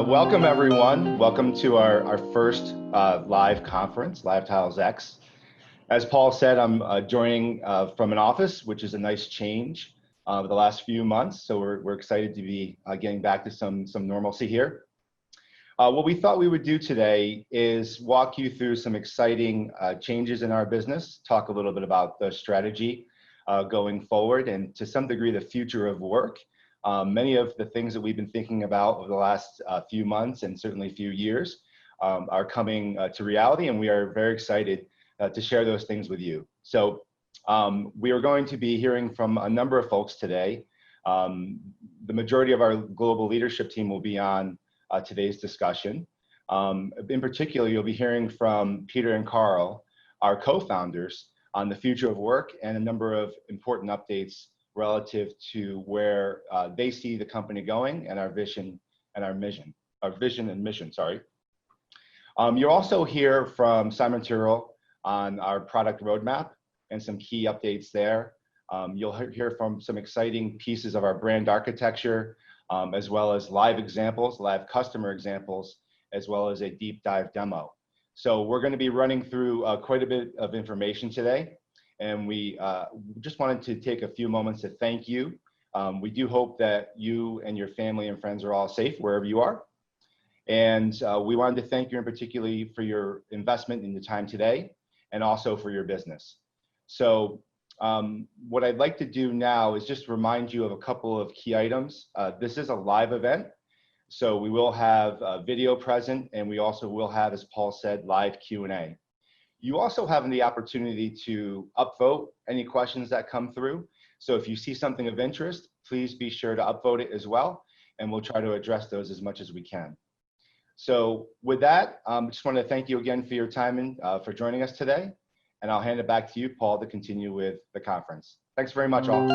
Welcome everyone. Welcome to our first live conference, LiveTilesX. As Paul said, I'm joining from an office, which is a nice change the last few months. So we're excited to be getting back to some normalcy here. What we thought we would do today is walk you through some exciting changes in our business, talk a little bit about the strategy going forward, and to some degree the future of work. Many of the things that we've been thinking about over the last few months and certainly few years are coming to reality, and we are very excited to share those things with you. So we are going to be hearing from a number of folks today. The majority of our global leadership team will be on today's discussion. In particular, you'll be hearing from Peter and Carl, our co-founders, on the future of work and a number of important updates relative to where they see the company going and our vision and our mission, sorry. You'll also hear from Simon Tyrrell on our product roadmap and some key updates there. You'll hear from some exciting pieces of our brand architecture, as well as live examples, live customer examples, as well as a deep dive demo. So we're going to be running through quite a bit of information today. And we just wanted to take a few moments to thank you. We do hope that you and your family and friends are all safe wherever you are. And we wanted to thank you in particularly for your investment in the time today and also for your business. So what I'd like to do now is just remind you of a couple of key items. This is a live event. So we will have video present, and we also will have, as Paul said, live Q&A. You also have the opportunity to upvote any questions that come through. So if you see something of interest, please be sure to upvote it as well, and we'll try to address those as much as we can. So with that, I just want to thank you again for your time and for joining us today. And I'll hand it back to you, Paul, to continue with the conference. Thanks very much, all.